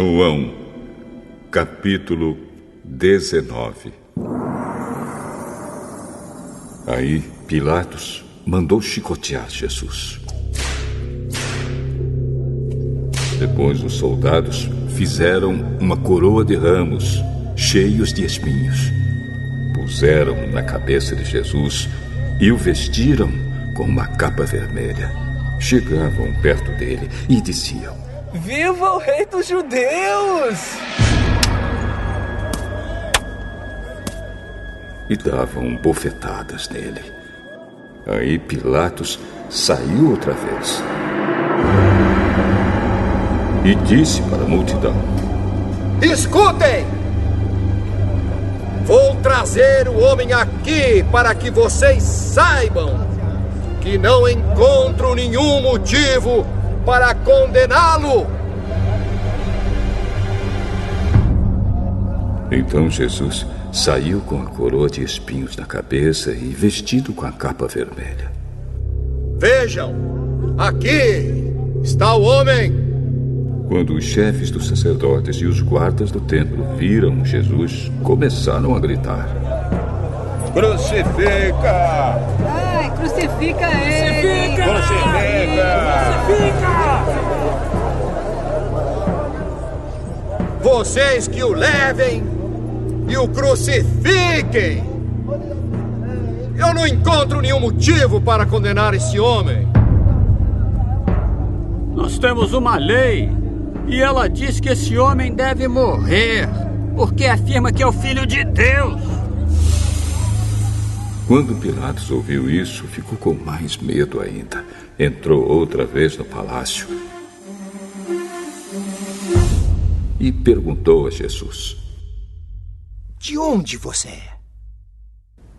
João, capítulo 19. Aí Pilatos mandou chicotear Jesus. Depois os soldados fizeram uma coroa de ramos cheios de espinhos. Puseram na cabeça de Jesus e o vestiram com uma capa vermelha. Chegavam perto dele e diziam: Viva o rei dos judeus! E davam bofetadas nele. Aí Pilatos saiu outra vez e disse para a multidão: Escutem! Vou trazer o homem aqui para que vocês saibam que não encontro nenhum motivo para condená-lo. Então Jesus saiu com a coroa de espinhos na cabeça e vestido com a capa vermelha. Vejam, aqui está o homem. Quando os chefes dos sacerdotes e os guardas do templo viram Jesus, começaram a gritar: Crucifica! Ai, crucifica ele! Crucifica! Vocês que o levem e o crucifiquem! Eu não encontro nenhum motivo para condenar esse homem. Nós temos uma lei e ela diz que esse homem deve morrer porque afirma que é o Filho de Deus. Quando Pilatos ouviu isso, ficou com mais medo ainda. Entrou outra vez no palácio e perguntou a Jesus: De onde você é?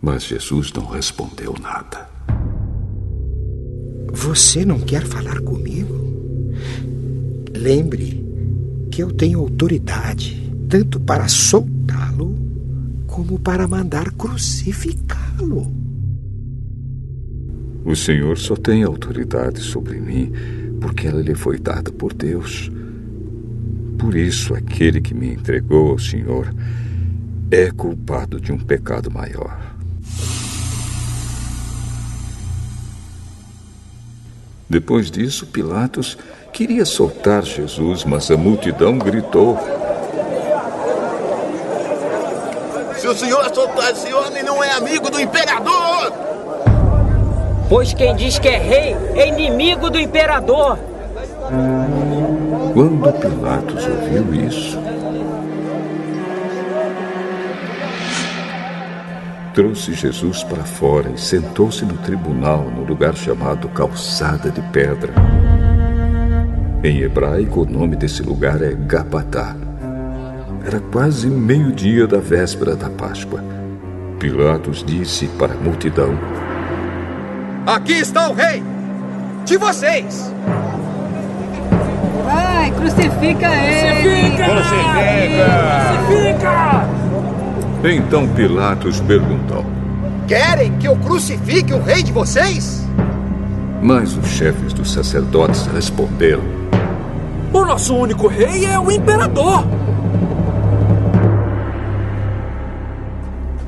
Mas Jesus não respondeu nada. Você não quer falar comigo? Lembre que eu tenho autoridade tanto para soltá-lo como para mandar crucificá-lo. O Senhor só tem autoridade sobre mim porque ela lhe foi dada por Deus. Por isso, aquele que me entregou ao Senhor é culpado de um pecado maior. Depois disso, Pilatos queria soltar Jesus, mas a multidão gritou: Se o senhor soltar esse homem, não é amigo do imperador! Pois quem diz que é rei é inimigo do imperador. Quando Pilatos ouviu isso, trouxe Jesus para fora e sentou-se no tribunal, no lugar chamado Calçada de Pedra. Em hebraico, o nome desse lugar é Gabatá. Era quase meio-dia da véspera da Páscoa. Pilatos disse para a multidão: Aqui está o rei de vocês. Ai, crucifica ele! Crucifica! Então Pilatos perguntou: Querem que eu crucifique o rei de vocês? Mas os chefes dos sacerdotes responderam: O nosso único rei é o imperador.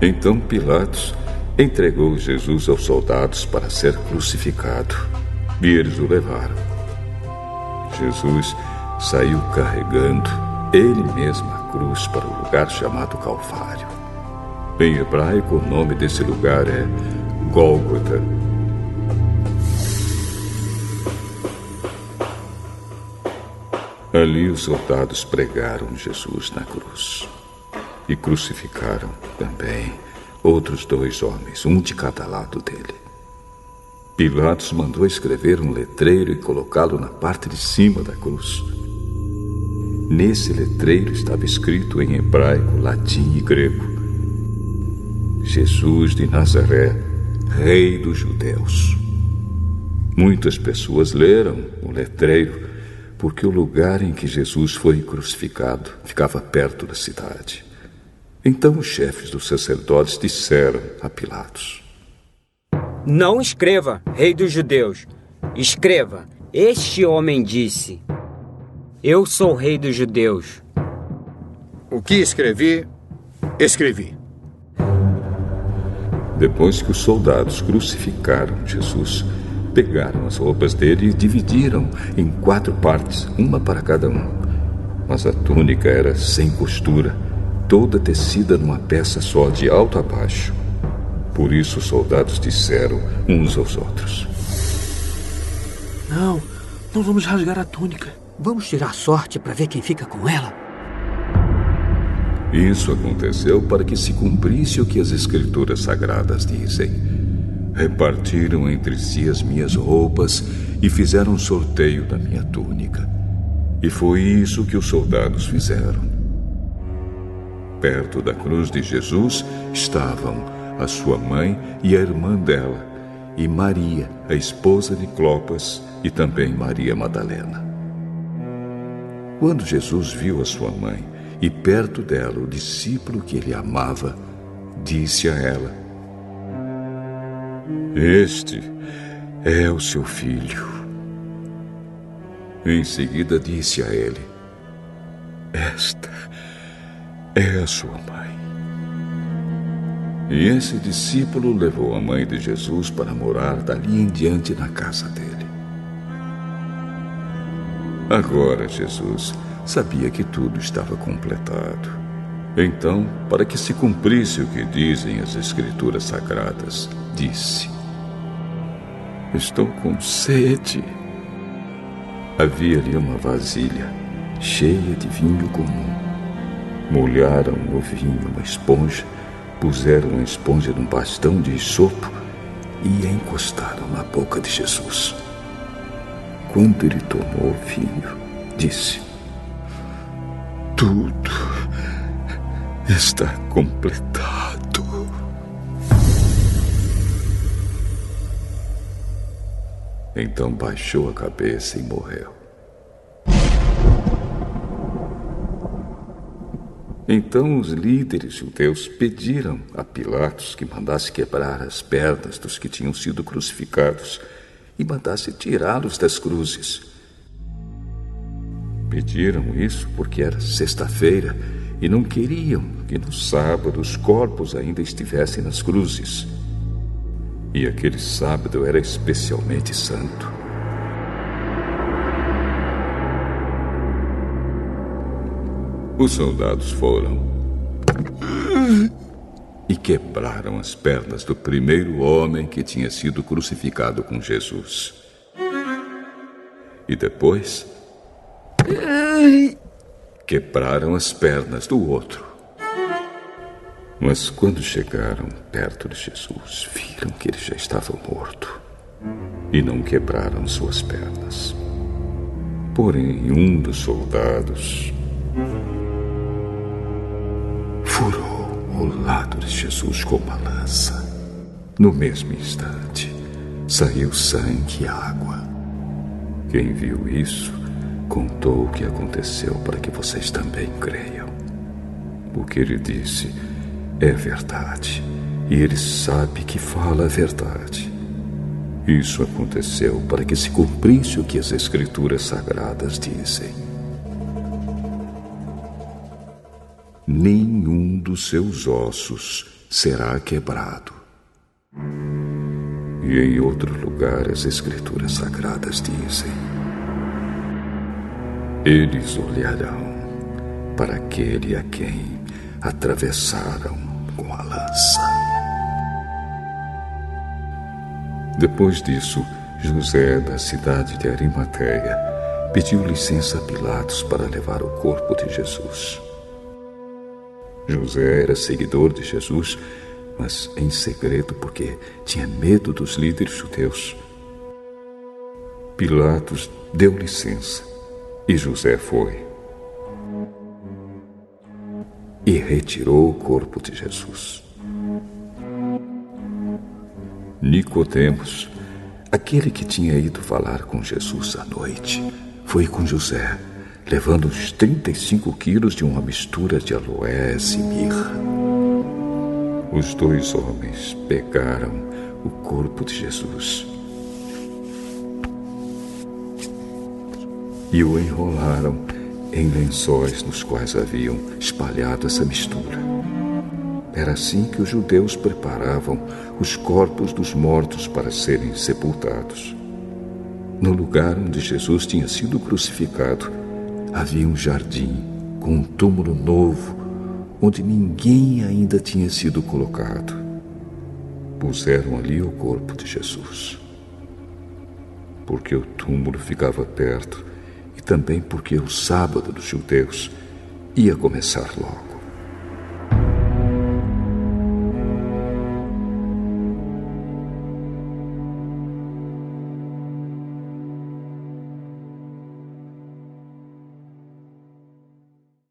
Então Pilatos entregou Jesus aos soldados para ser crucificado, e eles o levaram. Jesus saiu carregando ele mesmo a cruz para o lugar chamado Calvário. Em hebraico, o nome desse lugar é Gólgota. Ali os soldados pregaram Jesus na cruz e crucificaram também outros 2 homens, um de cada lado dele. Pilatos mandou escrever um letreiro e colocá-lo na parte de cima da cruz. Nesse letreiro estava escrito em hebraico, latim e grego: Jesus de Nazaré, Rei dos Judeus. Muitas pessoas leram o letreiro porque o lugar em que Jesus foi crucificado ficava perto da cidade. Então os chefes dos sacerdotes disseram a Pilatos: Não escreva, rei dos judeus. Escreva, este homem disse: Eu sou rei dos judeus. O que escrevi, escrevi. Depois que os soldados crucificaram Jesus, pegaram as roupas dele e dividiram em 4 partes, uma para cada um. Mas a túnica era sem costura, toda tecida numa peça só, de alto a baixo. Por isso os soldados disseram uns aos outros: Não vamos rasgar a túnica. Vamos tirar sorte para ver quem fica com ela. Isso aconteceu para que se cumprisse o que as Escrituras Sagradas dizem. Repartiram entre si as minhas roupas e fizeram um sorteio da minha túnica. E foi isso que os soldados fizeram. Perto da cruz de Jesus estavam a sua mãe e a irmã dela, e Maria, a esposa de Clopas, e também Maria Madalena. Quando Jesus viu a sua mãe e perto dela o discípulo que ele amava, disse a ela: Este é o seu filho. Em seguida disse a ele: Esta é a sua mãe. E esse discípulo levou a mãe de Jesus para morar dali em diante na casa dele. Agora Jesus sabia que tudo estava completado. Então, para que se cumprisse o que dizem as Escrituras Sagradas, disse: Estou com sede. Havia ali uma vasilha cheia de vinho comum. Molharam no vinho uma esponja, puseram a esponja num bastão de isopo e a encostaram na boca de Jesus. Quando ele tomou o vinho, disse: Tudo está completado. Então baixou a cabeça e morreu. Então os líderes judeus pediram a Pilatos que mandasse quebrar as pernas dos que tinham sido crucificados e mandasse tirá-los das cruzes. Pediram isso porque era sexta-feira e não queriam que no sábado os corpos ainda estivessem nas cruzes. E aquele sábado era especialmente santo. Os soldados foram e quebraram as pernas do primeiro homem que tinha sido crucificado com Jesus. E depois quebraram as pernas do outro. Mas quando chegaram perto de Jesus, viram que ele já estava morto e não quebraram suas pernas. Porém, um dos soldados furou o lado de Jesus com uma lança. No mesmo instante, saiu sangue e água. Quem viu isso, contou o que aconteceu para que vocês também creiam. O que ele disse é verdade, e ele sabe que fala a verdade. Isso aconteceu para que se cumprisse o que as Escrituras Sagradas dizem. Nenhum dos seus ossos será quebrado. E em outro lugar as Escrituras Sagradas dizem: Eles olharão para aquele a quem atravessaram com a lança. Depois disso, José, da cidade de Arimateia, pediu licença a Pilatos para levar o corpo de Jesus. José era seguidor de Jesus, mas em segredo porque tinha medo dos líderes judeus. Pilatos deu licença e José foi. E retirou o corpo de Jesus. Nicodemos, aquele que tinha ido falar com Jesus à noite, foi com José, levando uns 35 quilos de uma mistura de aloés e mirra. Os 2 homens pegaram o corpo de Jesus e o enrolaram em lençóis nos quais haviam espalhado essa mistura. Era assim que os judeus preparavam os corpos dos mortos para serem sepultados. No lugar onde Jesus tinha sido crucificado, havia um jardim com um túmulo novo, onde ninguém ainda tinha sido colocado. Puseram ali o corpo de Jesus, porque o túmulo ficava perto e também porque o sábado dos judeus ia começar logo.